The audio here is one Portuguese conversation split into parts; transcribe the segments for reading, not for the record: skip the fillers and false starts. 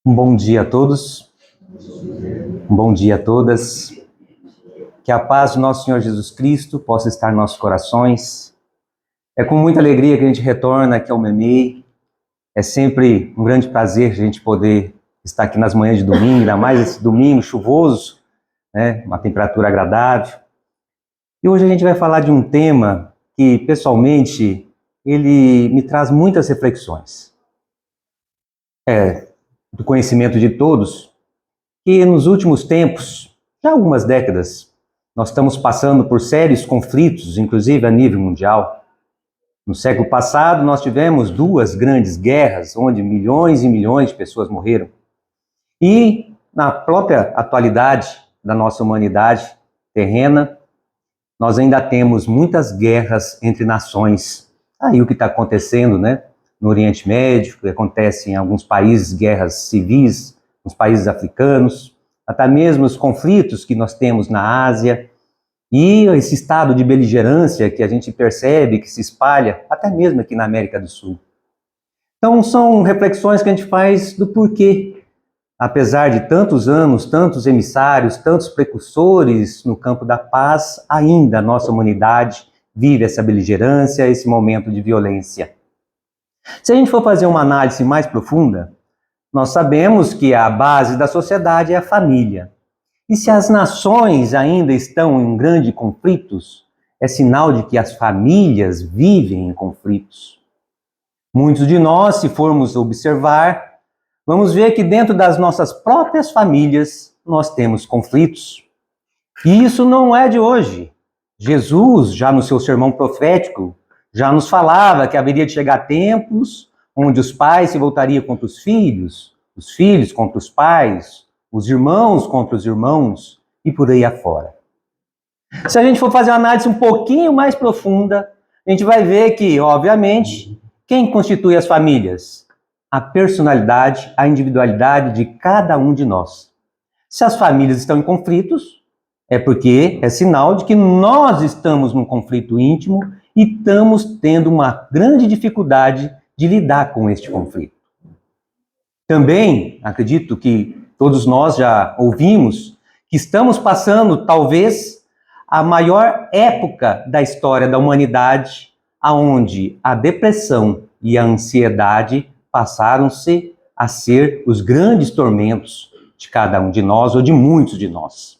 Um bom dia a todos, um bom dia a todas. Que a paz do nosso Senhor Jesus Cristo possa estar em nossos corações. É com muita alegria que a gente retorna aqui ao MEMEI. É sempre um grande prazer a gente poder estar aqui nas manhãs de domingo, ainda mais esse domingo chuvoso, né? Uma temperatura agradável. E hoje a gente vai falar de um tema que, pessoalmente, ele me traz muitas reflexões. Do conhecimento de todos, que nos últimos tempos, já há algumas décadas, nós estamos passando por sérios conflitos, inclusive a nível mundial. No século passado, nós tivemos 2 grandes guerras, onde milhões e milhões de pessoas morreram. E, na própria atualidade da nossa humanidade terrena, nós ainda temos muitas guerras entre nações. Aí o que está acontecendo, né? No Oriente Médio, que acontece em alguns países, guerras civis, nos países africanos, até mesmo os conflitos que nós temos na Ásia, e esse estado de beligerância que a gente percebe que se espalha, até mesmo aqui na América do Sul. Então são reflexões que a gente faz do porquê, apesar de tantos anos, tantos emissários, tantos precursores no campo da paz, ainda a nossa humanidade vive essa beligerância, esse momento de violência. Se a gente for fazer uma análise mais profunda, nós sabemos que a base da sociedade é a família. E se as nações ainda estão em grandes conflitos, é sinal de que as famílias vivem em conflitos. Muitos de nós, se formos observar, vamos ver que dentro das nossas próprias famílias nós temos conflitos. E isso não é de hoje. Jesus, já no seu sermão profético, já nos falava que haveria de chegar tempos onde os pais se voltariam contra os filhos contra os pais, os irmãos contra os irmãos e por aí afora. Se a gente for fazer uma análise um pouquinho mais profunda, a gente vai ver que, obviamente, quem constitui as famílias? A personalidade, a individualidade de cada um de nós. Se as famílias estão em conflitos, é porque é sinal de que nós estamos num conflito íntimo e estamos tendo uma grande dificuldade de lidar com este conflito. Também, acredito que todos nós já ouvimos que estamos passando, talvez, a maior época da história da humanidade, onde a depressão e a ansiedade passaram-se a ser os grandes tormentos de cada um de nós ou de muitos de nós.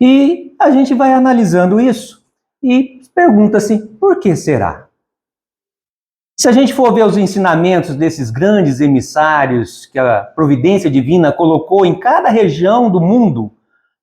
E a gente vai analisando isso e pergunta-se, por que será? Se a gente for ver os ensinamentos desses grandes emissários que a providência divina colocou em cada região do mundo,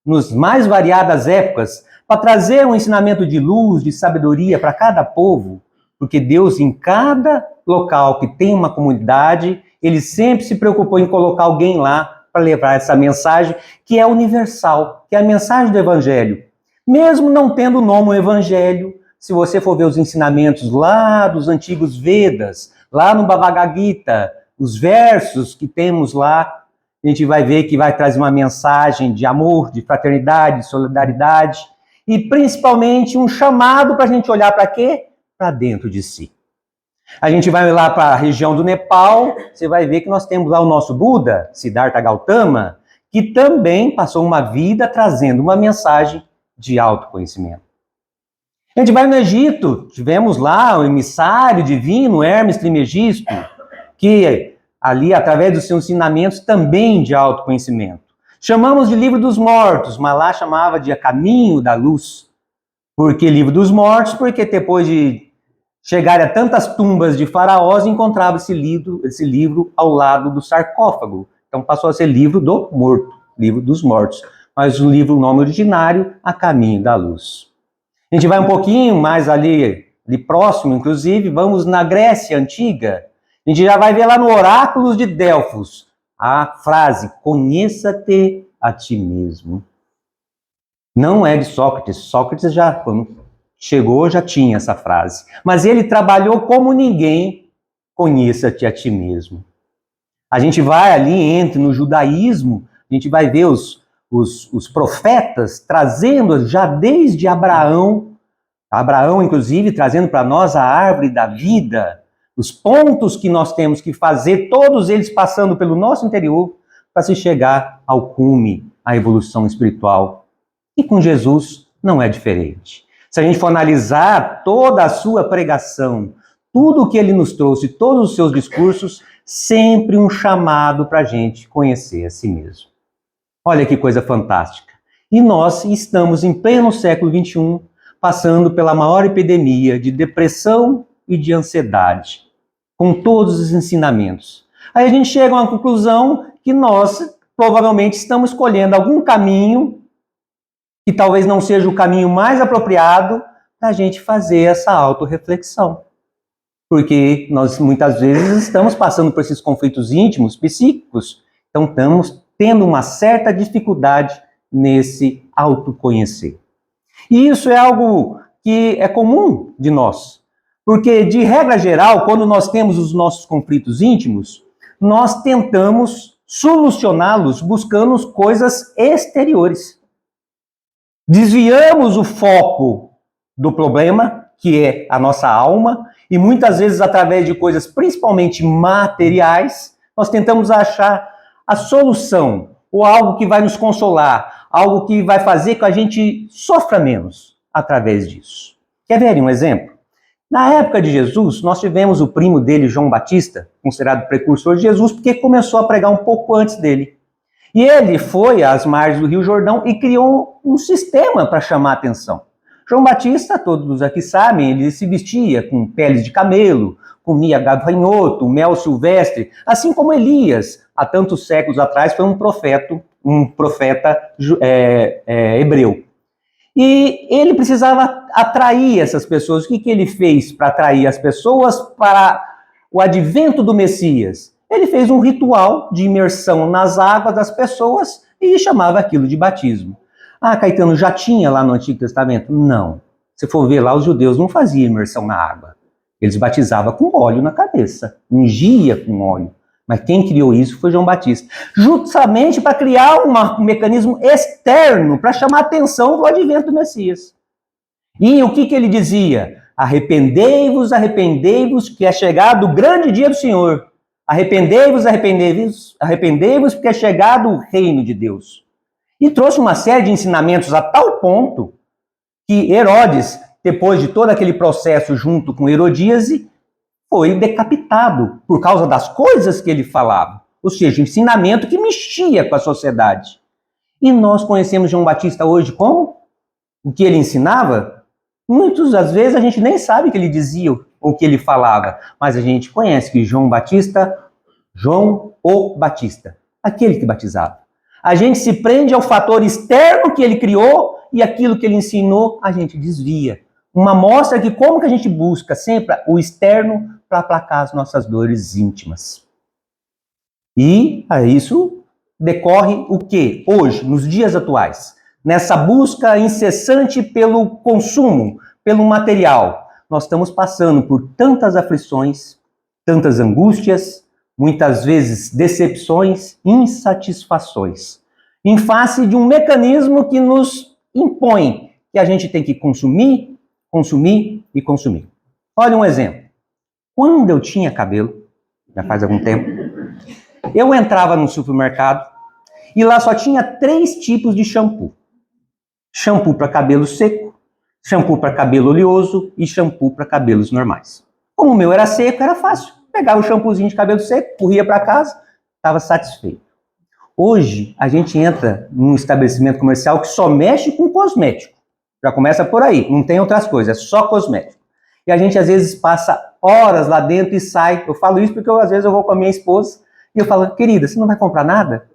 nas mais variadas épocas, para trazer um ensinamento de luz, de sabedoria para cada povo, porque Deus, em cada local que tem uma comunidade, ele sempre se preocupou em colocar alguém lá para levar essa mensagem que é universal, que é a mensagem do Evangelho. Mesmo não tendo o nome Evangelho, se você for ver os ensinamentos lá dos antigos Vedas, lá no Bhagavad Gita, os versos que temos lá, a gente vai ver que vai trazer uma mensagem de amor, de fraternidade, de solidariedade, e principalmente um chamado para a gente olhar para quê? Para dentro de si. A gente vai lá para a região do Nepal, você vai ver que nós temos lá o nosso Buda, Siddhartha Gautama, que também passou uma vida trazendo uma mensagem de autoconhecimento. A gente vai no Egito, tivemos lá o emissário divino, Hermes Trismegisto, que ali, através dos seus ensinamentos, também de autoconhecimento. Chamamos de Livro dos Mortos, mas lá chamava de Caminho da Luz. Por que Livro dos Mortos? Porque depois de chegar a tantas tumbas de faraós, encontrava esse livro ao lado do sarcófago. Então passou a ser Livro do Morto, Livro dos Mortos. Mas o livro, o nome originário, A Caminho da Luz. A gente vai um pouquinho mais ali próximo, inclusive, vamos na Grécia Antiga. A gente já vai ver lá no Oráculos de Delfos a frase, conheça-te a ti mesmo. Não é de Sócrates. Sócrates já, quando chegou, já tinha essa frase. Mas ele trabalhou como ninguém, conheça-te a ti mesmo. A gente vai ali, entra no judaísmo, a gente vai ver os profetas trazendo já desde Abraão, inclusive, trazendo para nós a árvore da vida, os pontos que nós temos que fazer, todos eles passando pelo nosso interior, para se chegar ao cume, à evolução espiritual. E com Jesus não é diferente. Se a gente for analisar toda a sua pregação, tudo o que ele nos trouxe, todos os seus discursos, sempre um chamado para a gente conhecer a si mesmo. Olha que coisa fantástica. E nós estamos em pleno século XXI, passando pela maior epidemia de depressão e de ansiedade, com todos os ensinamentos. Aí a gente chega a uma conclusão que nós provavelmente estamos escolhendo algum caminho que talvez não seja o caminho mais apropriado para a gente fazer essa autorreflexão. Porque nós muitas vezes estamos passando por esses conflitos íntimos, psíquicos, então estamos tendo uma certa dificuldade nesse autoconhecer. E isso é algo que é comum de nós, porque de regra geral, quando nós temos os nossos conflitos íntimos, nós tentamos solucioná-los buscando coisas exteriores. Desviamos o foco do problema, que é a nossa alma, e muitas vezes através de coisas principalmente materiais, nós tentamos achar a solução, ou algo que vai nos consolar, algo que vai fazer com que a gente sofra menos através disso. Quer ver um exemplo? Na época de Jesus, nós tivemos o primo dele, João Batista, considerado precursor de Jesus, porque começou a pregar um pouco antes dele. E ele foi às margens do Rio Jordão e criou um sistema para chamar a atenção. João Batista, todos aqui sabem, ele se vestia com peles de camelo, comia gafanhoto, mel silvestre, assim como Elias, há tantos séculos atrás, foi um profeta hebreu. E ele precisava atrair essas pessoas. O que ele fez para atrair as pessoas para o advento do Messias? Ele fez um ritual de imersão nas águas das pessoas e chamava aquilo de batismo. Ah, Caetano, já tinha lá no Antigo Testamento? Não. Se for ver lá, os judeus não faziam imersão na água. Eles batizavam com óleo na cabeça, ungia com óleo. Mas quem criou isso foi João Batista. Justamente para criar um mecanismo externo para chamar a atenção do advento do Messias. E o que ele dizia? Arrependei-vos, arrependei-vos, que é chegado o grande dia do Senhor. Arrependei-vos, arrependei-vos, arrependei-vos, porque é chegado o reino de Deus. E trouxe uma série de ensinamentos a tal ponto que Herodes, depois de todo aquele processo junto com Herodíase, foi decapitado por causa das coisas que ele falava. Ou seja, ensinamento que mexia com a sociedade. E nós conhecemos João Batista hoje como? O que ele ensinava? Muitas das vezes a gente nem sabe o que ele dizia ou o que ele falava, mas a gente conhece que João Batista, João o Batista, aquele que batizava. A gente se prende ao fator externo que ele criou e aquilo que ele ensinou a gente desvia. Uma mostra de como que a gente busca sempre o externo para aplacar as nossas dores íntimas. E a isso decorre o quê? Hoje, nos dias atuais, nessa busca incessante pelo consumo, pelo material, nós estamos passando por tantas aflições, tantas angústias, muitas vezes decepções, insatisfações, em face de um mecanismo que nos impõe que a gente tem que consumir, consumir e consumir. Olha um exemplo. Quando eu tinha cabelo, já faz algum tempo, eu entrava no supermercado e lá só tinha 3 tipos de shampoo. Shampoo para cabelo seco, shampoo para cabelo oleoso e shampoo para cabelos normais. Como o meu era seco, era fácil. Pegava o shampoozinho de cabelo seco, corria para casa, estava satisfeito. Hoje, a gente entra num estabelecimento comercial que só mexe com cosmético. Já começa por aí, não tem outras coisas, é só cosmético. E a gente, às vezes, passa horas lá dentro e sai. Eu falo isso porque, às vezes, eu vou com a minha esposa e eu falo, querida, você não vai comprar nada?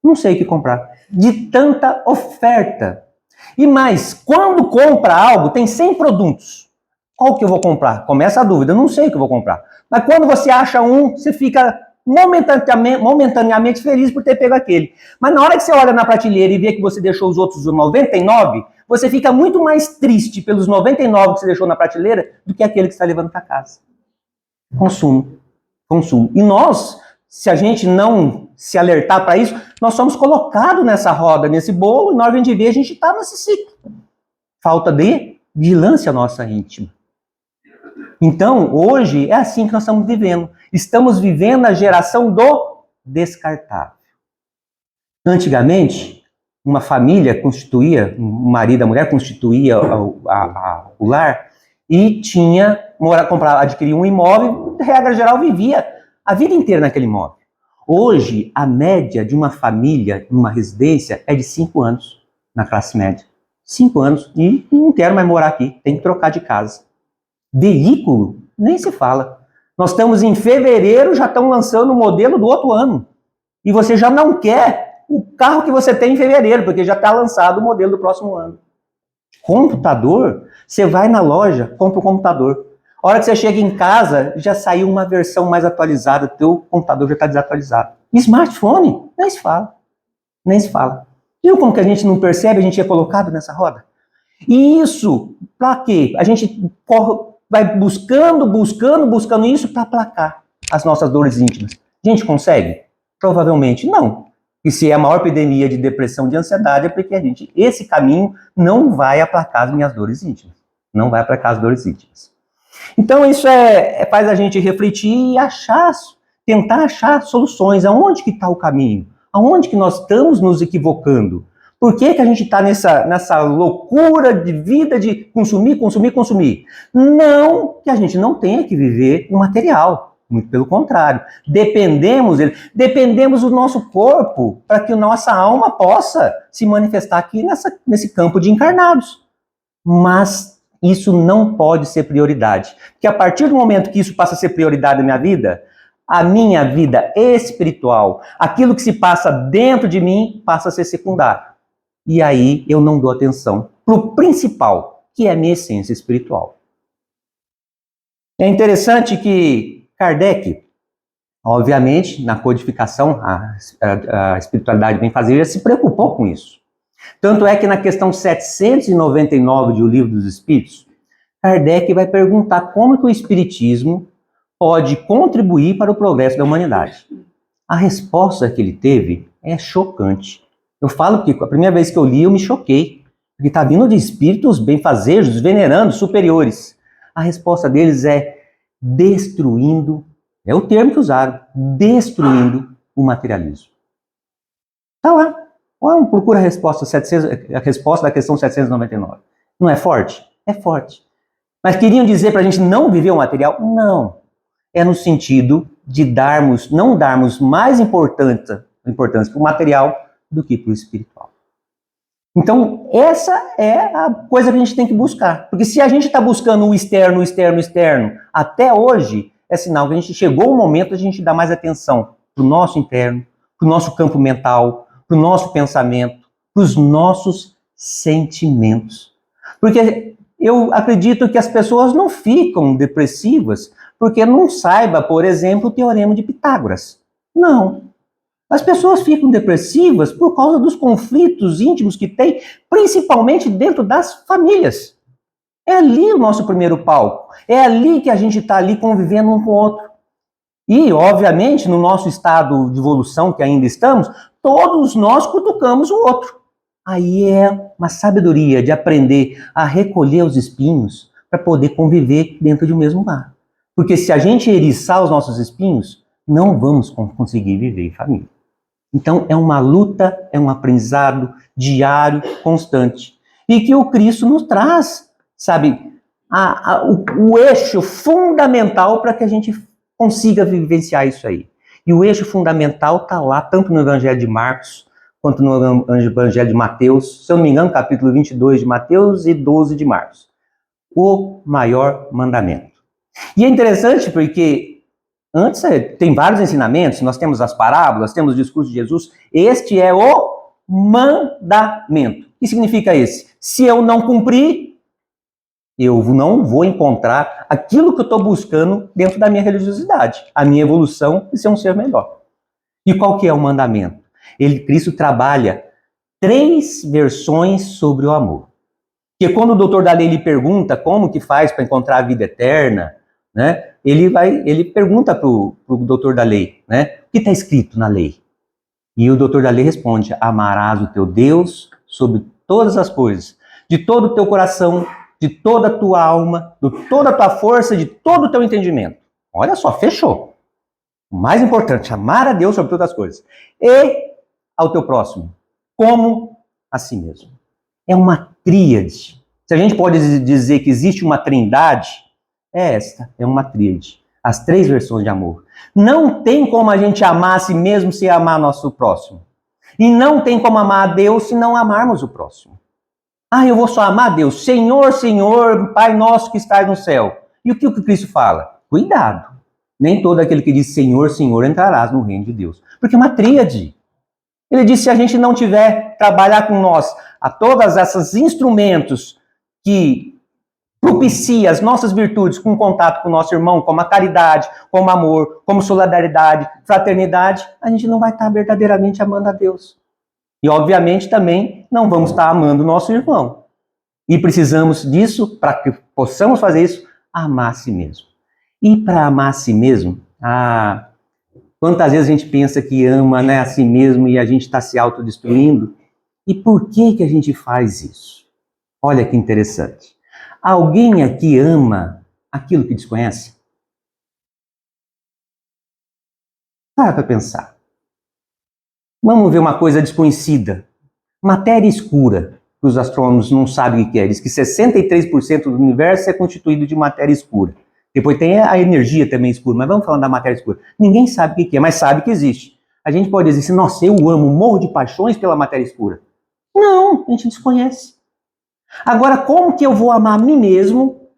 Não sei o que comprar. De tanta oferta. E mais, quando compra algo, tem 100 produtos. Qual que eu vou comprar? Começa a dúvida, não sei o que eu vou comprar. Mas quando você acha um, você fica momentaneamente feliz por ter pego aquele. Mas na hora que você olha na prateleira e vê que você deixou os outros 99, você fica muito mais triste pelos 99 que você deixou na prateleira do que aquele que você está levando para casa. Consumo. Consumo. E nós, se a gente não se alertar para isso, nós somos colocados nessa roda, nesse bolo, e na hora de ver, a gente está nesse ciclo. Falta de vigilância nossa íntima. Então, hoje, é assim que nós estamos vivendo. Estamos vivendo a geração do descartável. Antigamente, uma família constituía, o marido e a mulher constituía o lar e adquiria um imóvel, regra geral, vivia a vida inteira naquele imóvel. Hoje, a média de uma família numa residência é de 5 anos, na classe média. 5 anos, e não quero mais morar aqui, tem que trocar de casa. Veículo, nem se fala. Nós estamos em fevereiro, já estão lançando o modelo do outro ano. E você já não quer o carro que você tem em fevereiro, porque já está lançado o modelo do próximo ano. Computador, você vai na loja, compra o computador. A hora que você chega em casa, já saiu uma versão mais atualizada, teu computador já está desatualizado. Smartphone, nem se fala. Nem se fala. Viu como que a gente não percebe, a gente é colocado nessa roda? E isso, para quê? A gente vai buscando isso para aplacar as nossas dores íntimas. A gente consegue? Provavelmente não. E se é a maior epidemia de depressão, de ansiedade, é porque esse caminho não vai aplacar as minhas dores íntimas. Não vai aplacar as dores íntimas. Então isso faz a gente refletir e tentar achar soluções. Aonde que está o caminho? Aonde que nós estamos nos equivocando? Por que a gente está nessa loucura de vida de consumir? Não que a gente não tenha que viver no material. Muito pelo contrário. Dependemos do nosso corpo para que a nossa alma possa se manifestar aqui nesse campo de encarnados. Mas isso não pode ser prioridade. Porque a partir do momento que isso passa a ser prioridade na minha vida, a minha vida espiritual, aquilo que se passa dentro de mim, passa a ser secundário. E aí eu não dou atenção para o principal, que é a minha essência espiritual. É interessante que Kardec, obviamente, na codificação, a espiritualidade benfazeja se preocupou com isso. Tanto é que na questão 799 de O Livro dos Espíritos, Kardec vai perguntar como que o espiritismo pode contribuir para o progresso da humanidade. A resposta que ele teve é chocante. Eu falo que a primeira vez que eu li, eu me choquei, porque está vindo de espíritos benfazejos, venerandos, superiores. A resposta deles é destruindo, é o termo que usaram, destruindo o materialismo. Está lá. Procura a resposta da questão 799. Não é forte? É forte. Mas queriam dizer para a gente não viver o material? Não. É no sentido de não darmos mais importância para o material do que para o espiritual. Então, essa é a coisa que a gente tem que buscar. Porque se a gente está buscando o externo, até hoje, é sinal que a gente chegou o momento de a gente dar mais atenção para o nosso interno, para o nosso campo mental, para o nosso pensamento, para os nossos sentimentos. Porque eu acredito que as pessoas não ficam depressivas porque não saiba, por exemplo, o Teorema de Pitágoras. Não. As pessoas ficam depressivas por causa dos conflitos íntimos que tem, principalmente dentro das famílias. É ali o nosso primeiro palco. É ali que a gente está ali convivendo um com o outro. E, obviamente, no nosso estado de evolução que ainda estamos, todos nós cutucamos o outro. Aí é uma sabedoria de aprender a recolher os espinhos para poder conviver dentro de um mesmo lar. Porque se a gente eriçar os nossos espinhos, não vamos conseguir viver em família. Então é uma luta, é um aprendizado diário, constante. E que o Cristo nos traz, sabe, o eixo fundamental para que a gente consiga vivenciar isso aí. E o eixo fundamental está lá, tanto no Evangelho de Marcos, quanto no Evangelho de Mateus, se eu não me engano, capítulo 22 de Mateus e 12 de Marcos. O maior mandamento. E é interessante porque antes tem vários ensinamentos, nós temos as parábolas, temos o discurso de Jesus. Este é o mandamento. O que significa esse? Se eu não cumprir, eu não vou encontrar aquilo que eu estou buscando dentro da minha religiosidade, a minha evolução e ser um ser melhor. E qual que é o mandamento? Cristo trabalha 3 versões sobre o amor. Porque quando o doutor da lei lhe pergunta como que faz para encontrar a vida eterna, né? Ele pergunta para o doutor da lei, né? O que está escrito na lei? E o doutor da lei responde: amarás o teu Deus sobre todas as coisas, de todo o teu coração, de toda a tua alma, de toda a tua força, de todo o teu entendimento. Olha só, fechou. O mais importante, amar a Deus sobre todas as coisas. E ao teu próximo como a si mesmo. É uma tríade. Se a gente pode dizer que existe uma trindade, é uma tríade. As 3 versões de amor. Não tem como a gente amar a si mesmo sem amar nosso próximo. E não tem como amar a Deus se não amarmos o próximo. Eu vou só amar a Deus. Senhor, Senhor, Pai nosso que estás no céu. E o que o Cristo fala? Cuidado. Nem todo aquele que diz Senhor, Senhor entrarás no reino de Deus. Porque é uma tríade. Ele diz, se a gente não tiver trabalhar com nós a todos esses instrumentos que propicia as nossas virtudes com contato com o nosso irmão, como a caridade, como amor, como solidariedade, fraternidade, a gente não vai estar verdadeiramente amando a Deus. E, obviamente, também não vamos estar amando o nosso irmão. E precisamos disso, para que possamos fazer isso, amar a si mesmo. E para amar a si mesmo, quantas vezes a gente pensa que ama, a si mesmo e a gente está se autodestruindo? E por que a gente faz isso? Olha que interessante. Alguém aqui ama aquilo que desconhece? Para pensar. Vamos ver uma coisa desconhecida. Matéria escura, que os astrônomos não sabem o que é. Diz que 63% do universo é constituído de matéria escura. Depois tem a energia também escura, mas vamos falar da matéria escura. Ninguém sabe o que é, mas sabe que existe. A gente pode dizer assim, nossa, eu amo, morro de paixões pela matéria escura. Não, a gente desconhece. Agora, como que eu vou amar a mim mesmo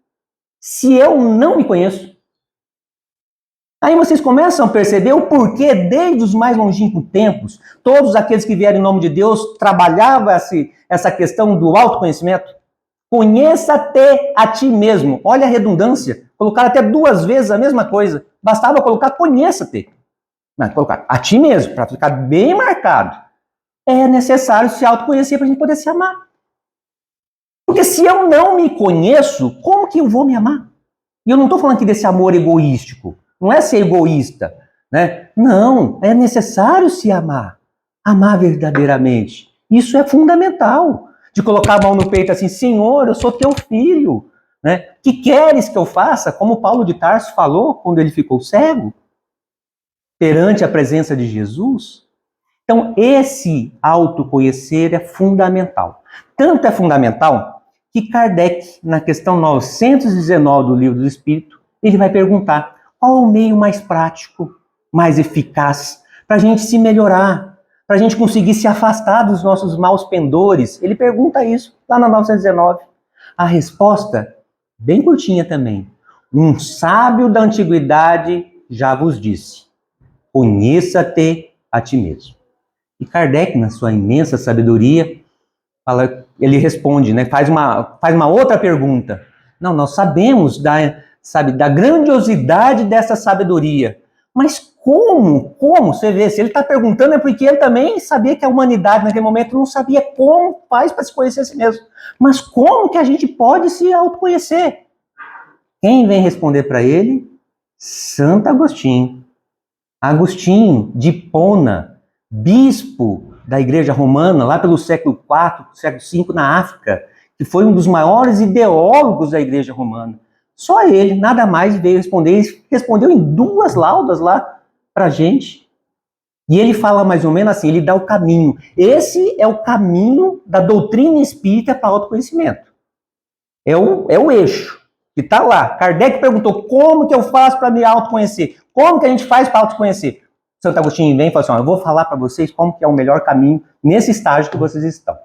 se eu não me conheço? Aí vocês começam a perceber o porquê, desde os mais longínquos tempos, todos aqueles que vieram em nome de Deus trabalhavam essa questão do autoconhecimento. Conheça-te a ti mesmo. Olha a redundância. Colocaram até 2 vezes a mesma coisa. Bastava colocar conheça-te. Mas colocar a ti mesmo, para ficar bem marcado. É necessário se autoconhecer para a gente poder se amar. Porque se eu não me conheço, como que eu vou me amar? E eu não estou falando aqui desse amor egoístico. Não é ser egoísta, né? Não, é necessário se amar. Amar verdadeiramente. Isso é fundamental. De colocar a mão no peito assim, Senhor, eu sou teu filho. Né? Que queres que eu faça? Como Paulo de Tarso falou quando ele ficou cego, perante a presença de Jesus. Então, esse autoconhecer é fundamental. Tanto é fundamental que Kardec, na questão 919 do Livro do Espírito, ele vai perguntar qual o meio mais prático, mais eficaz, para a gente se melhorar, para a gente conseguir se afastar dos nossos maus pendores. Ele pergunta isso lá na 919. A resposta, bem curtinha também. Um sábio da antiguidade já vos disse, conheça-te a ti mesmo. E Kardec, na sua imensa sabedoria, ele responde, faz uma outra pergunta. Não, nós sabemos da grandiosidade dessa sabedoria. Mas como? Você vê, se ele está perguntando é porque ele também sabia que a humanidade naquele momento não sabia como faz para se conhecer a si mesmo. Mas como que a gente pode se autoconhecer? Quem vem responder para ele? Santo Agostinho. Agostinho de Hipona, bispo da Igreja Romana, lá pelo século IV, século V, na África, que foi um dos maiores ideólogos da Igreja Romana. Só ele, nada mais, veio responder. Ele respondeu em 2 laudas lá pra gente. E ele fala mais ou menos assim, ele dá o caminho. Esse é o caminho da doutrina espírita para autoconhecimento. É o eixo que está lá. Kardec perguntou, como que eu faço para me autoconhecer? Como que a gente faz para autoconhecer? Santo Agostinho vem e fala assim, eu vou falar para vocês como que é o melhor caminho nesse estágio que vocês estão.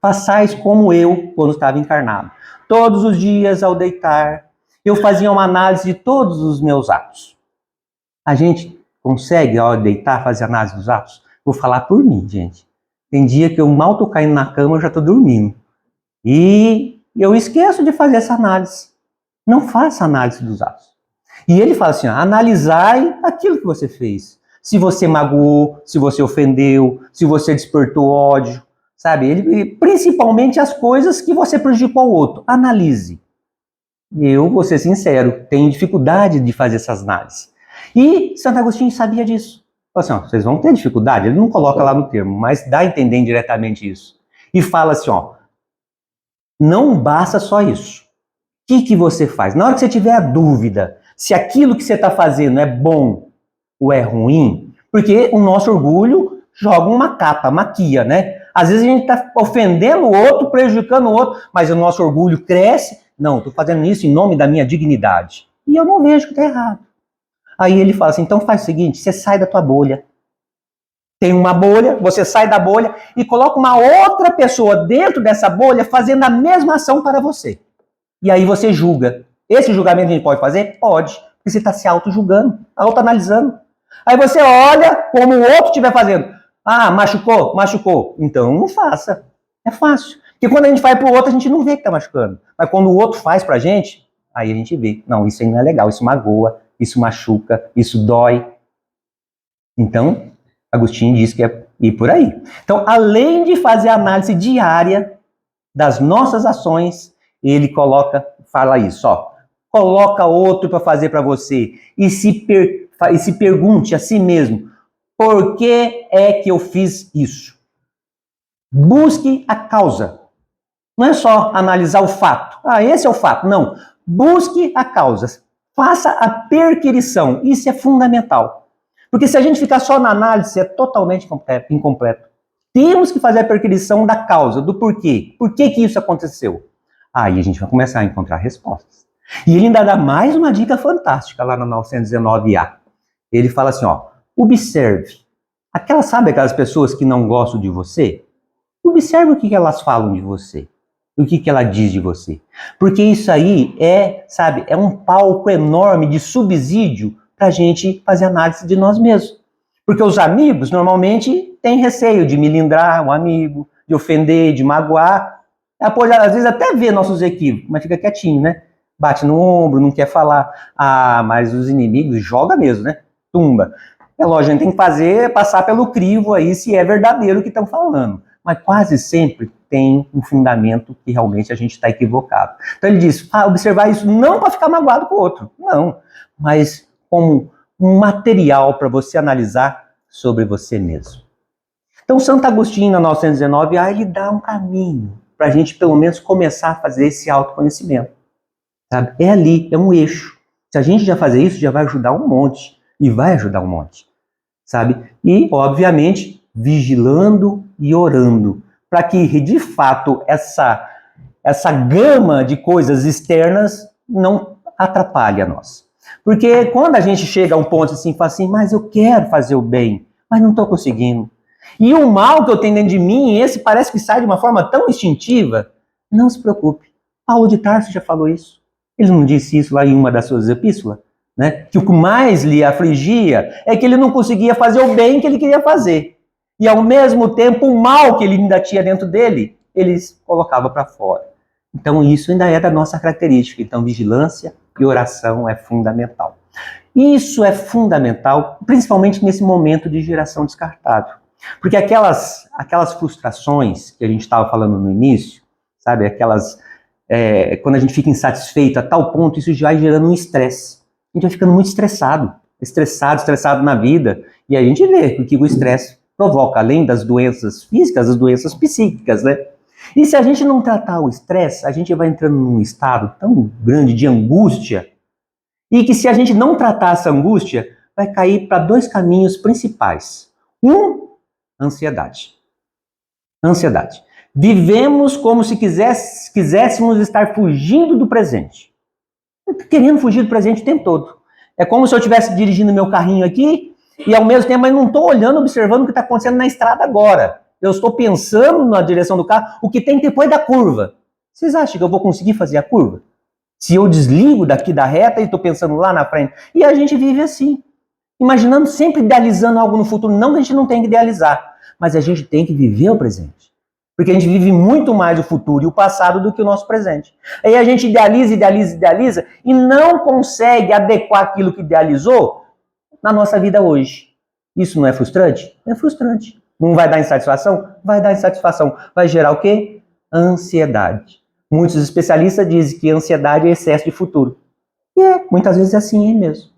Façais como eu, quando estava encarnado. Todos os dias, ao deitar, eu fazia uma análise de todos os meus atos. A gente consegue, ao deitar, fazer análise dos atos? Vou falar por mim, gente. Tem dia que eu mal tô caindo na cama, eu já tô dormindo. E eu esqueço de fazer essa análise. Não faça análise dos atos. E ele fala assim, analisai aquilo que você fez. Se você magoou, se você ofendeu, se você despertou ódio, sabe? Ele, principalmente as coisas que você prejudicou ao outro. Analise. Eu, vou ser sincero, tenho dificuldade de fazer essas análises. E Santo Agostinho sabia disso. Falou assim, vocês vão ter dificuldade? Ele não coloca lá no termo, mas dá a entender indiretamente isso. E fala assim, não basta só isso. O que você faz? Na hora que você tiver a dúvida se aquilo que você está fazendo é bom ou é ruim, porque o nosso orgulho joga uma capa, maquia, né? Às vezes a gente está ofendendo o outro, prejudicando o outro, mas o nosso orgulho cresce. Não, estou fazendo isso em nome da minha dignidade. E eu não vejo que está errado. Aí ele fala assim, então faz o seguinte, você sai da tua bolha. Tem uma bolha, você sai da bolha e coloca uma outra pessoa dentro dessa bolha fazendo a mesma ação para você. E aí você julga. Esse julgamento a gente pode fazer? Pode. Porque você está se auto-julgando, auto-analisando. Aí você olha como o outro estiver fazendo. Ah, machucou? Machucou. Então não faça. É fácil. Porque quando a gente vai pro outro, a gente não vê que tá machucando. Mas quando o outro faz pra gente, aí a gente vê. Não, isso aí não é legal, isso magoa, isso machuca, isso dói. Então, Agostinho diz que é ir por aí. Então, além de fazer a análise diária das nossas ações, ele fala isso, ó. Coloca outro para fazer para você e se pergunte a si mesmo, por que é que eu fiz isso? Busque a causa. Não é só analisar o fato. Ah, esse é o fato. Não. Busque a causa. Faça a perquirição. Isso é fundamental. Porque se a gente ficar só na análise, é totalmente incompleto. Temos que fazer a perquirição da causa, do porquê. Por que isso aconteceu? Aí a gente vai começar a encontrar respostas. E ele ainda dá mais uma dica fantástica lá no 919A. Ele fala assim, ó, observe. Sabe aquelas pessoas que não gostam de você? Observe o que elas falam de você. O que ela diz de você. Porque isso aí é um palco enorme de subsídio para a gente fazer análise de nós mesmos. Porque os amigos normalmente têm receio de melindrar um amigo, de ofender, de magoar. Às vezes até vê nossos equívocos, mas fica quietinho, né? Bate no ombro, não quer falar. Ah, mas os inimigos joga mesmo, né? Tumba. É lógico, a gente tem que passar pelo crivo aí se é verdadeiro o que estão falando. Mas quase sempre tem um fundamento que realmente a gente está equivocado. Então ele diz, observar isso não para ficar magoado com o outro, não, mas como um material para você analisar sobre você mesmo. Então Santo Agostinho, na 919, ele dá um caminho para a gente pelo menos começar a fazer esse autoconhecimento. Sabe? É ali, é um eixo. Se a gente já fazer isso, já vai ajudar um monte. E vai ajudar um monte. Sabe? E, obviamente, vigilando e orando. Para que, de fato, essa gama de coisas externas não atrapalhe a nós. Porque quando a gente chega a um ponto assim, fala assim, mas eu quero fazer o bem, mas não estou conseguindo. E o mal que eu tenho dentro de mim, esse parece que sai de uma forma tão instintiva, não se preocupe. Paulo de Tarso já falou isso. Ele não disse isso lá em uma das suas epístolas? Né? Que o que mais lhe afligia é que ele não conseguia fazer o bem que ele queria fazer. E ao mesmo tempo o mal que ele ainda tinha dentro dele, ele colocava para fora. Então isso ainda é da nossa característica. Então vigilância e oração é fundamental. Isso é fundamental, principalmente nesse momento de geração descartável. Porque aquelas frustrações que a gente estava falando no início, sabe, quando a gente fica insatisfeito a tal ponto, isso já vai gerando um estresse. A gente vai ficando muito estressado na vida, e a gente vê o que o estresse provoca, além das doenças físicas, as doenças psíquicas, né? E se a gente não tratar o estresse, a gente vai entrando num estado tão grande de angústia, e que se a gente não tratar essa angústia, vai cair para dois caminhos principais. Ansiedade. Ansiedade. Vivemos como se quiséssemos estar fugindo do presente. Querendo fugir do presente o tempo todo. É como se eu estivesse dirigindo meu carrinho aqui e ao mesmo tempo eu não estou olhando, observando o que está acontecendo na estrada agora. Eu estou pensando na direção do carro, o que tem depois da curva. Vocês acham que eu vou conseguir fazer a curva? Se eu desligo daqui da reta e estou pensando lá na frente. E a gente vive assim, imaginando, sempre idealizando algo no futuro. Não que a gente não tenha que idealizar, mas a gente tem que viver o presente. Porque a gente vive muito mais o futuro e o passado do que o nosso presente. Aí a gente idealiza e não consegue adequar aquilo que idealizou na nossa vida hoje. Isso não é frustrante? É frustrante. Não vai dar insatisfação? Vai dar insatisfação. Vai gerar o quê? Ansiedade. Muitos especialistas dizem que ansiedade é excesso de futuro. E muitas vezes é assim mesmo.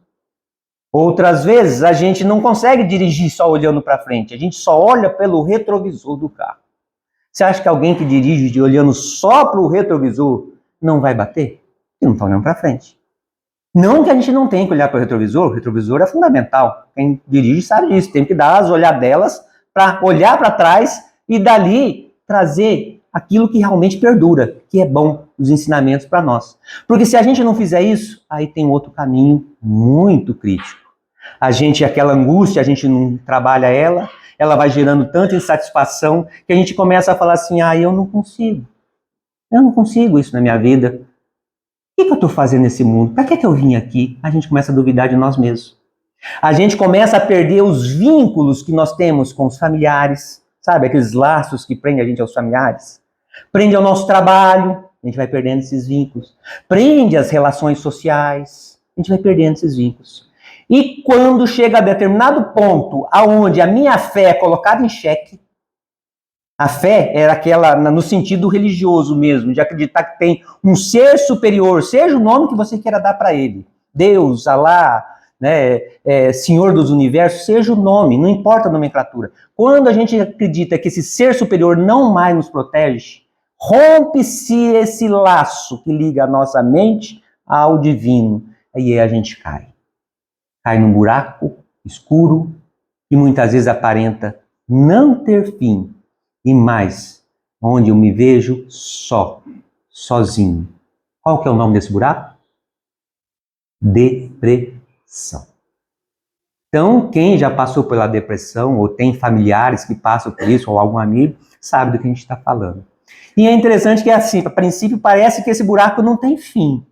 Outras vezes a gente não consegue dirigir só olhando para frente. A gente só olha pelo retrovisor do carro. Você acha que alguém que dirige olhando só para o retrovisor não vai bater? Ele não está olhando para frente. Não que a gente não tenha que olhar para o retrovisor é fundamental. Quem dirige sabe disso, tem que dar as olhadelas para olhar para trás e dali trazer aquilo que realmente perdura, que é bom, os ensinamentos para nós. Porque se a gente não fizer isso, aí tem outro caminho muito crítico. Aquela angústia, a gente não trabalha ela vai gerando tanta insatisfação que a gente começa a falar assim, eu não consigo isso na minha vida. O que eu estou fazendo nesse mundo? Para que eu vim aqui? A gente começa a duvidar de nós mesmos. A gente começa a perder os vínculos que nós temos com os familiares, sabe? Aqueles laços que prendem a gente aos familiares. Prende ao nosso trabalho, a gente vai perdendo esses vínculos. Prende as relações sociais, a gente vai perdendo esses vínculos. E quando chega a determinado ponto aonde a minha fé é colocada em xeque, a fé era aquela, no sentido religioso mesmo, de acreditar que tem um ser superior, seja o nome que você queira dar para ele, Deus, Alá, né, Senhor dos Universos, seja o nome, não importa a nomenclatura. Quando a gente acredita que esse ser superior não mais nos protege, rompe-se esse laço que liga a nossa mente ao divino, aí a gente cai. Cai num buraco escuro e muitas vezes aparenta não ter fim. E mais, onde eu me vejo sozinho. Qual que é o nome desse buraco? Depressão. Então, quem já passou pela depressão, ou tem familiares que passam por isso, ou algum amigo, sabe do que a gente está falando. E é interessante que é assim, a princípio parece que esse buraco não tem fim.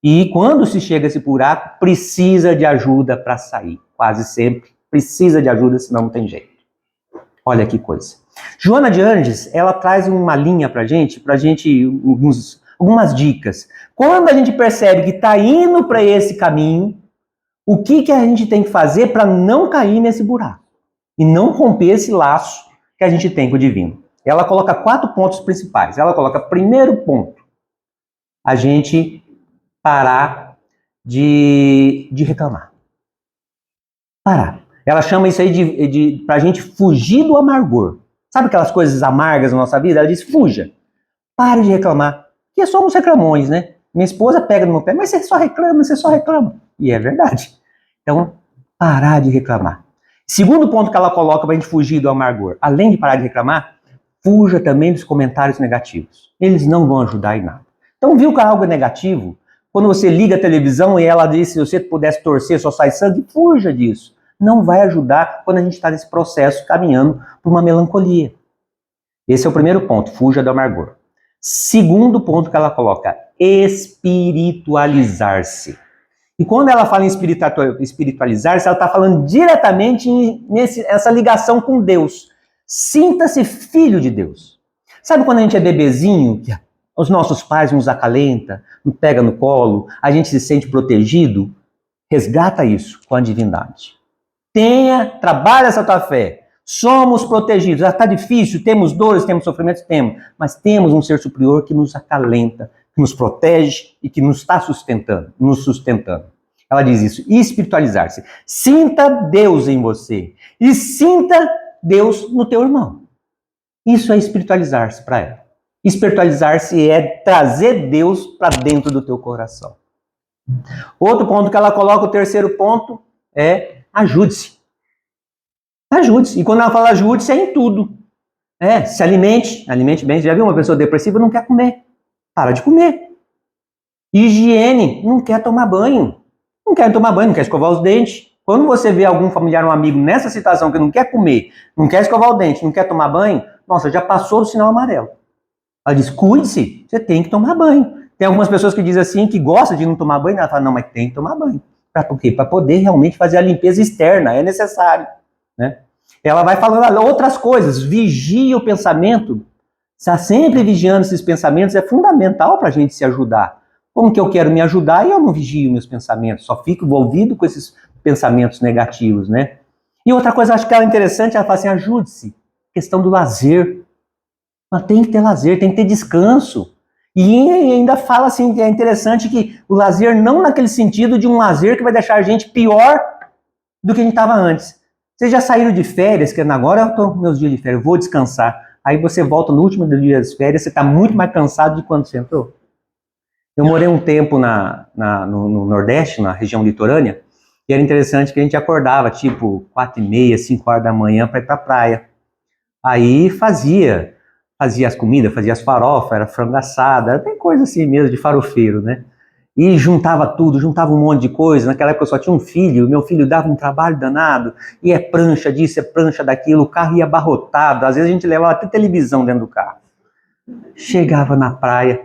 E quando se chega a esse buraco, precisa de ajuda para sair. Quase sempre precisa de ajuda, senão não tem jeito. Olha que coisa. Joana de Ângeles, ela traz uma linha pra gente algumas dicas. Quando a gente percebe que está indo para esse caminho, o que a gente tem que fazer para não cair nesse buraco? E não romper esse laço que a gente tem com o divino. Ela coloca 4 pontos principais. Ela coloca, primeiro ponto, a gente parar de reclamar. Parar. Ela chama isso aí pra gente fugir do amargor. Sabe aquelas coisas amargas na nossa vida? Ela diz, fuja. Pare de reclamar. Porque somos reclamões, né? Minha esposa pega no meu pé, mas você só reclama. E é verdade. Então, parar de reclamar. Segundo ponto que ela coloca pra gente fugir do amargor. Além de parar de reclamar, fuja também dos comentários negativos. Eles não vão ajudar em nada. Então, viu que algo é negativo? Quando você liga a televisão e ela diz, se você pudesse torcer, só sai sangue, fuja disso. Não vai ajudar quando a gente está nesse processo caminhando por uma melancolia. Esse é o primeiro ponto, fuja do amargor. Segundo ponto que ela coloca, espiritualizar-se. E quando ela fala em espiritualizar-se, ela está falando diretamente nessa ligação com Deus. Sinta-se filho de Deus. Sabe quando a gente é bebezinho, que os nossos pais nos acalentam, nos pega no colo, a gente se sente protegido? Resgata isso com a divindade. Trabalha essa tua fé. Somos protegidos. Está difícil, temos dores, temos sofrimentos, temos. Mas temos um ser superior que nos acalenta, que nos protege e que nos está nos sustentando. Ela diz isso, espiritualizar-se. Sinta Deus em você. E sinta Deus no teu irmão. Isso é espiritualizar-se para ela. Espiritualizar-se é trazer Deus para dentro do teu coração. Outro ponto que ela coloca, o terceiro ponto, é ajude-se. Ajude-se. E quando ela fala ajude-se, é em tudo. Se alimente bem. Você já viu uma pessoa depressiva? Não quer comer. Para de comer. Higiene, não quer tomar banho. Não quer tomar banho, não quer escovar os dentes. Quando você vê algum familiar, um amigo nessa situação que não quer comer, não quer escovar o dente, não quer tomar banho, nossa, já passou do sinal amarelo. Ela diz, cuide-se, você tem que tomar banho. Tem algumas pessoas que dizem assim, que gostam de não tomar banho, ela fala, não, mas tem que tomar banho. Para quê? Para poder realmente fazer a limpeza externa, é necessário. Né? Ela vai falando outras coisas, vigia o pensamento, está sempre vigiando esses pensamentos, é fundamental para a gente se ajudar. Como que eu quero me ajudar e eu não vigio meus pensamentos, só fico envolvido com esses pensamentos negativos, né? E outra coisa, acho que ela é interessante, ela fala assim, ajude-se, questão do lazer. Ela tem que ter lazer, tem que ter descanso. E ainda fala assim, que é interessante que o lazer não naquele sentido de um lazer que vai deixar a gente pior do que a gente estava antes. Vocês já saíram de férias, que agora eu estou com meus dias de férias, eu vou descansar. Aí você volta no último dia das férias, você está muito mais cansado de quando você entrou. Eu morei um tempo no Nordeste, na região litorânea, e era interessante que a gente acordava tipo 4h30, 5 horas da manhã para ir para a praia. Aí fazia as comidas, fazia as farofas, era frango assado, era bem coisa assim mesmo, de farofeiro, né? E juntava tudo, juntava um monte de coisa. Naquela época eu só tinha um filho, meu filho dava um trabalho danado, e é prancha disso, é prancha daquilo, o carro ia abarrotado, às vezes a gente levava até televisão dentro do carro. Chegava na praia,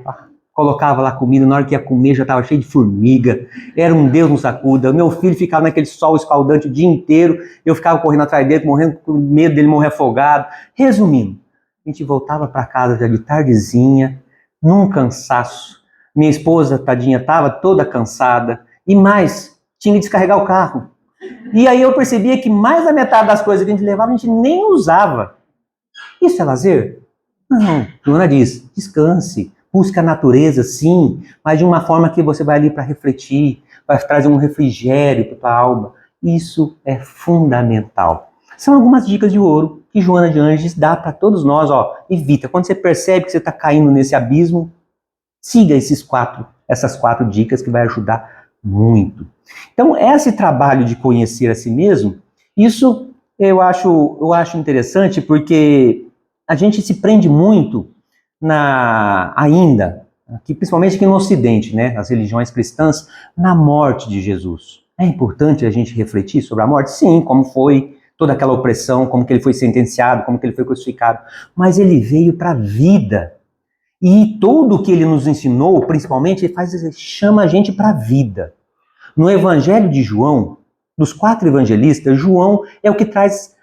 colocava lá comida, na hora que ia comer já estava cheio de formiga, era um Deus nos acuda. Meu filho ficava naquele sol escaldante o dia inteiro, eu ficava correndo atrás dele, morrendo com medo dele morrer afogado. Resumindo, a gente voltava para casa já de tardezinha, num cansaço. Minha esposa, tadinha, estava toda cansada, e mais, tinha que descarregar o carro. E aí eu percebia que mais da metade das coisas que a gente levava, a gente nem usava. Isso é lazer? Não. Joana diz, descanse, busque a natureza, sim, mas de uma forma que você vai ali para refletir, vai trazer um refrigério para a tua alma. Isso é fundamental. São algumas dicas de ouro que Joana de Ângeles dá para todos nós. Evita. Quando você percebe que você está caindo nesse abismo, siga essas quatro dicas que vai ajudar muito. Então, esse trabalho de conhecer a si mesmo, isso eu acho interessante porque a gente se prende muito ainda, principalmente aqui no Ocidente, né, as religiões cristãs, na morte de Jesus. É importante a gente refletir sobre a morte? Sim, como foi toda aquela opressão, como que ele foi sentenciado, como que ele foi crucificado, mas ele veio para a vida. E tudo o que ele nos ensinou, principalmente, ele chama a gente para a vida. No Evangelho de João, dos 4 evangelistas, João é o que traz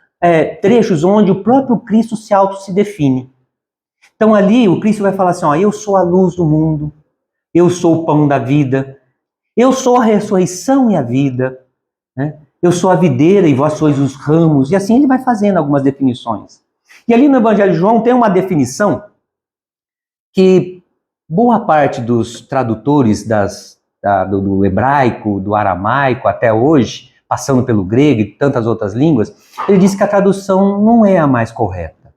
trechos onde o próprio Cristo se define. Então ali o Cristo vai falar assim, eu sou a luz do mundo, eu sou o pão da vida, eu sou a ressurreição e a vida, né? Eu sou a videira e vós sois os ramos, e assim ele vai fazendo algumas definições. E ali no Evangelho de João tem uma definição que boa parte dos tradutores do hebraico, do aramaico até hoje, passando pelo grego e tantas outras línguas, ele diz que a tradução não é a mais correta.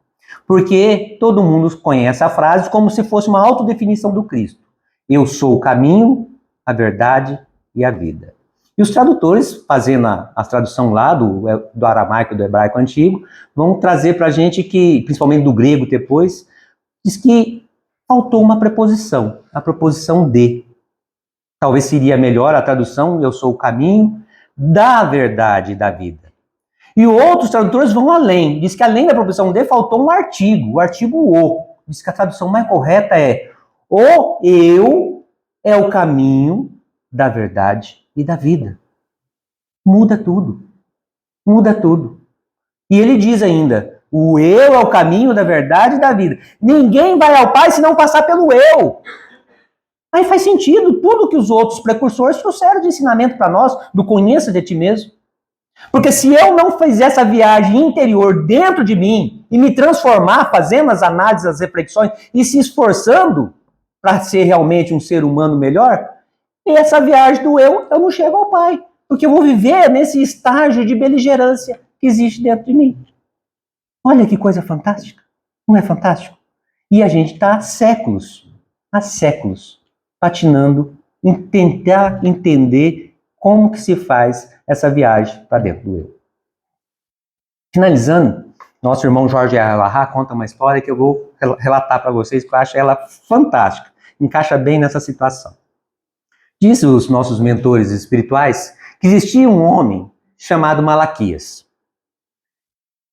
Porque todo mundo conhece a frase como se fosse uma autodefinição do Cristo. Eu sou o caminho, a verdade e a vida. E os tradutores, fazendo a tradução lá do aramaico e do hebraico antigo, vão trazer para a gente que, principalmente do grego depois, diz que faltou uma preposição, a preposição de. Talvez seria melhor a tradução, eu sou o caminho da verdade e da vida. E outros tradutores vão além, diz que além da preposição de, faltou um artigo, o artigo o. Diz que a tradução mais correta é o eu é o caminho da verdade e da vida. Muda tudo. Muda tudo. E ele diz ainda, o eu é o caminho da verdade e da vida. Ninguém vai ao Pai se não passar pelo eu. Aí faz sentido tudo que os outros precursores trouxeram de ensinamento para nós, do conheça de ti mesmo. Porque se eu não fizer essa viagem interior dentro de mim e me transformar, fazendo as análises, as reflexões e se esforçando para ser realmente um ser humano melhor, e essa viagem do eu não chego ao Pai. Porque eu vou viver nesse estágio de beligerância que existe dentro de mim. Olha que coisa fantástica. Não é fantástico? E a gente está há séculos, patinando em tentar entender como que se faz essa viagem para dentro do eu. Finalizando, nosso irmão Jorge Alahá conta uma história que eu vou relatar para vocês, porque eu acho ela fantástica, encaixa bem nessa situação. Diz os nossos mentores espirituais que existia um homem chamado Malaquias.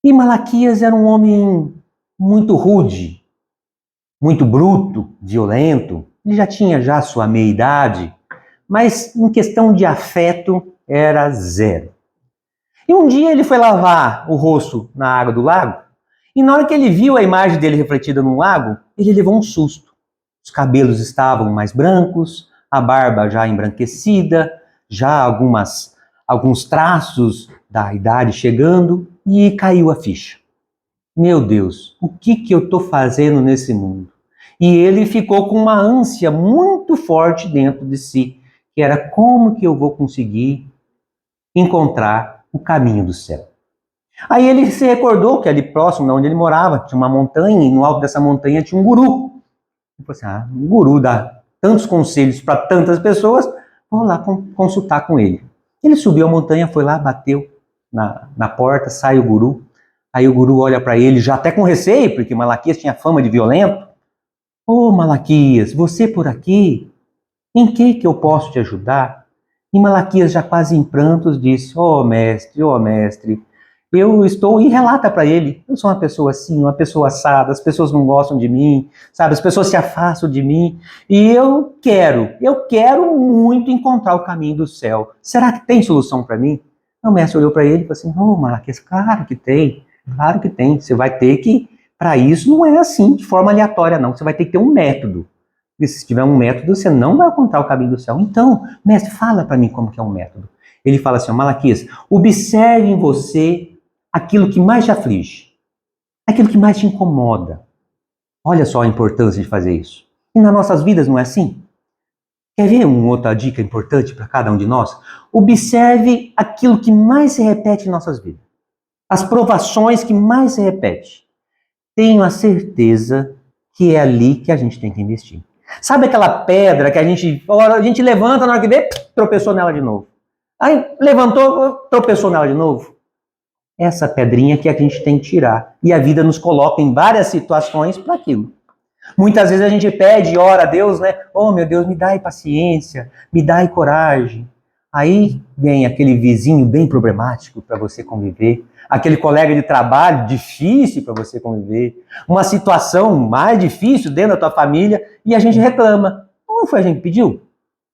E Malaquias era um homem muito rude, muito bruto, violento. Ele já tinha sua meia-idade, mas em questão de afeto era zero. E um dia ele foi lavar o rosto na água do lago, e na hora que ele viu a imagem dele refletida no lago, ele levou um susto. Os cabelos estavam mais brancos, a barba já embranquecida, já alguns traços da idade chegando, e caiu a ficha. Meu Deus, o que eu estou fazendo nesse mundo? E ele ficou com uma ânsia muito forte dentro de si, que era como que eu vou conseguir encontrar o caminho do céu. Aí ele se recordou que ali próximo de onde ele morava tinha uma montanha, e no alto dessa montanha tinha um guru. Ele falou assim, um guru dá tantos conselhos para tantas pessoas, vou lá consultar com ele. Ele subiu a montanha, foi lá, bateu na porta, sai o guru. Aí o guru olha para ele, já até com receio, porque Malaquias tinha fama de violento. Ô Malaquias, você por aqui? Em que eu posso te ajudar? E Malaquias, já quase em prantos, disse: ó mestre, eu estou... E relata para ele: eu sou uma pessoa assim, uma pessoa assada, as pessoas não gostam de mim, sabe? As pessoas se afastam de mim, e eu quero muito encontrar o caminho do céu. Será que tem solução para mim? O mestre olhou para ele e falou assim: ô Malaquias, claro que tem. Você vai ter que... Para isso não é assim, de forma aleatória, não. Você vai ter que ter um método. E se tiver um método, você não vai encontrar o caminho do céu. Então, mestre, fala para mim como que é um método. Ele fala assim: Malaquias, observe em você aquilo que mais te aflige, aquilo que mais te incomoda. Olha só a importância de fazer isso. E nas nossas vidas não é assim? Quer ver uma outra dica importante para cada um de nós? Observe aquilo que mais se repete em nossas vidas. As provações que mais se repetem. Tenho a certeza que é ali que a gente tem que investir. Sabe aquela pedra que a gente levanta, na hora que vê, tropeçou nela de novo. Aí levantou, tropeçou nela de novo. Essa pedrinha que a gente tem que tirar. E a vida nos coloca em várias situações para aquilo. Muitas vezes a gente pede e ora a Deus, né? Oh, meu Deus, me dai paciência, me dai coragem. Aí vem aquele vizinho bem problemático para você conviver, aquele colega de trabalho difícil para você conviver, uma situação mais difícil dentro da tua família e a gente reclama. Não foi a gente que pediu?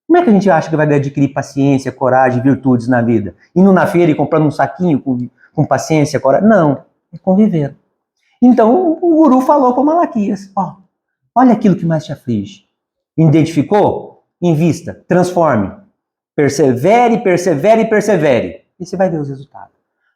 Como é que a gente acha que vai adquirir paciência, coragem, virtudes na vida? Indo na feira e comprando um saquinho com paciência, coragem? Não, é conviver. Então o guru falou para Malaquias: ó, olha aquilo que mais te aflige. Identificou? Invista, transforme. Persevere, persevere, persevere. E você vai ver os resultados.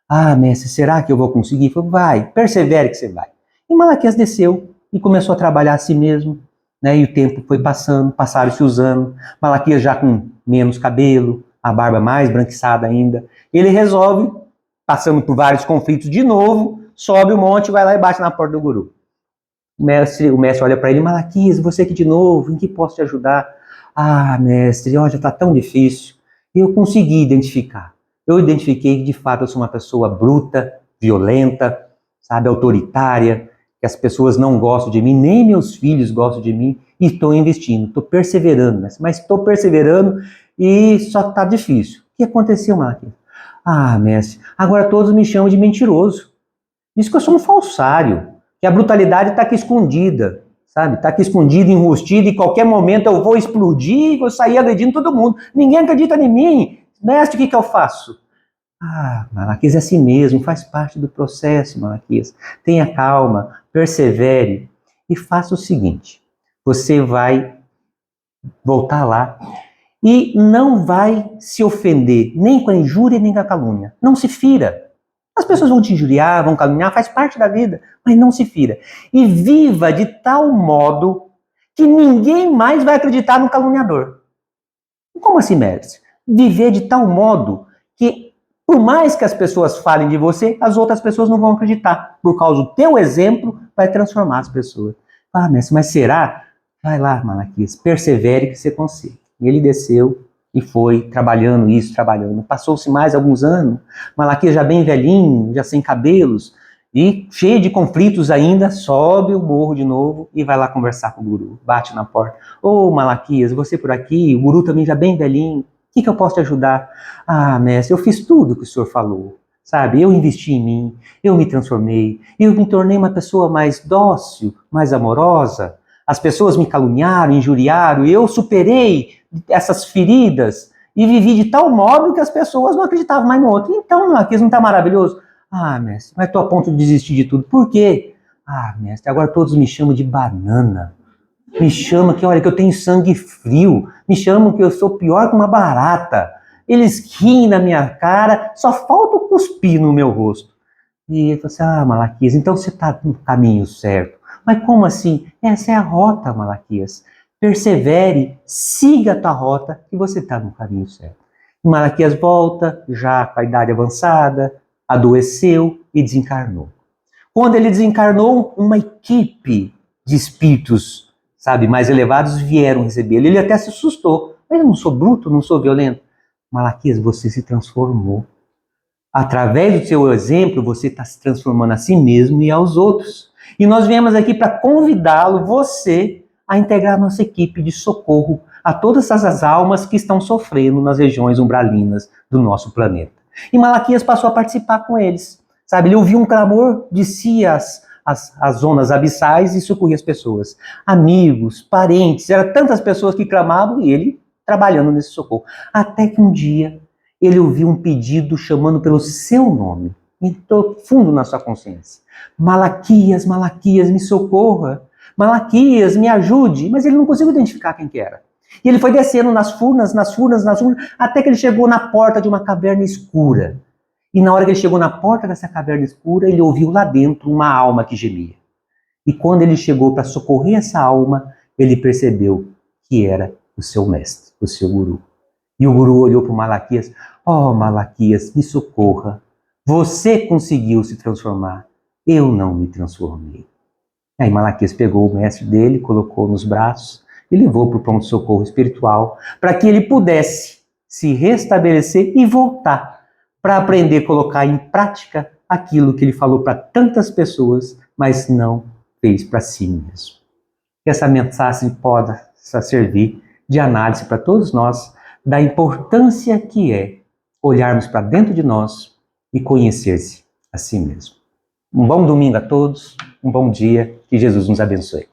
Ah, mestre, será que eu vou conseguir? Falei: vai, persevere que você vai. E Malaquias desceu e começou a trabalhar a si mesmo, né? E o tempo foi passando, passaram-se os anos. Malaquias já com menos cabelo, a barba mais branquiçada ainda. Ele resolve, passando por vários conflitos de novo, sobe o monte, vai lá e bate na porta do guru. O mestre olha para ele: Malaquias, você aqui de novo, em que posso te ajudar? Ah, mestre, olha, está tão difícil. Eu consegui identificar. Eu identifiquei que, de fato, eu sou uma pessoa bruta, violenta, sabe, autoritária, que as pessoas não gostam de mim, nem meus filhos gostam de mim, e estou investindo, estou perseverando, mas estou perseverando e só está difícil. O que aconteceu, Malaquias? Ah, mestre, agora todos me chamam de mentiroso. Diz que eu sou um falsário, que a brutalidade está aqui escondida, sabe? Está aqui escondida, enrustida, e em qualquer momento eu vou explodir e vou sair agredindo todo mundo. Ninguém acredita em mim. Mestre, o que eu faço? Ah, Malaquias, é assim mesmo, faz parte do processo, Malaquias. Tenha calma, persevere e faça o seguinte: você vai voltar lá e não vai se ofender nem com a injúria nem com a calúnia. Não se fira. As pessoas vão te injuriar, vão caluniar, faz parte da vida, mas não se fira. E viva de tal modo que ninguém mais vai acreditar no caluniador. Como assim, mestre? Viver de tal modo que, por mais que as pessoas falem de você, as outras pessoas não vão acreditar. Por causa do teu exemplo, vai transformar as pessoas. Ah, mestre, mas será? Vai lá, Malaquias, persevere que você consegue. E ele desceu e foi trabalhando isso, trabalhando. Passou-se mais alguns anos, Malaquias já bem velhinho, já sem cabelos, e cheio de conflitos ainda, sobe o morro de novo e vai lá conversar com o guru. Bate na porta. Ô, Malaquias, você por aqui? O guru também já bem velhinho. O que eu posso te ajudar? Ah, mestre, eu fiz tudo o que o senhor falou. Sabe, eu investi em mim, eu me transformei, eu me tornei uma pessoa mais dócil, mais amorosa. As pessoas me caluniaram, injuriaram, e eu superei essas feridas e vivi de tal modo que as pessoas não acreditavam mais no outro. Então, Malaquias, não está maravilhoso? Ah, mestre, mas estou a ponto de desistir de tudo. Por quê? Ah, mestre, agora todos me chamam de banana. Me chamam que, olha, que eu tenho sangue frio. Me chamam que eu sou pior que uma barata. Eles riem na minha cara, só falta cuspir no meu rosto. E ele falou assim: ah, Malaquias, então você está no caminho certo. Mas como assim? Essa é a rota, Malaquias. Persevere, siga a tua rota e você está no caminho certo. E Malaquias volta, já com a idade avançada, adoeceu e desencarnou. Quando ele desencarnou, uma equipe de espíritos, sabe, mais elevados vieram recebê-lo. Ele até se assustou. Mas eu não sou bruto, não sou violento. Malaquias, você se transformou. Através do seu exemplo, você está se transformando a si mesmo e aos outros. E nós viemos aqui para convidá-lo, você, a integrar a nossa equipe de socorro a todas essas almas que estão sofrendo nas regiões umbralinas do nosso planeta. E Malaquias passou a participar com eles. Sabe, ele ouviu um clamor, descia as zonas abissais e socorria as pessoas. Amigos, parentes, eram tantas pessoas que clamavam e ele trabalhando nesse socorro. Até que um dia ele ouviu um pedido chamando pelo seu nome. Entrou fundo na sua consciência. Malaquias, Malaquias, me socorra. Malaquias, me ajude. Mas ele não conseguiu identificar quem que era. E ele foi descendo nas furnas, até que ele chegou na porta de uma caverna escura. E na hora que ele chegou na porta dessa caverna escura, ele ouviu lá dentro uma alma que gemia. E quando ele chegou para socorrer essa alma, ele percebeu que era o seu mestre, o seu guru. E o guru olhou para o Malaquias. Oh, Malaquias, me socorra. Você conseguiu se transformar. Eu não me transformei. Aí Malaquias pegou o mestre dele, colocou nos braços e levou para o pronto-socorro espiritual para que ele pudesse se restabelecer e voltar para aprender a colocar em prática aquilo que ele falou para tantas pessoas, mas não fez para si mesmo. Que essa mensagem possa servir de análise para todos nós da importância que é olharmos para dentro de nós e conhecer-se a si mesmo. Um bom domingo a todos, um bom dia, que Jesus nos abençoe.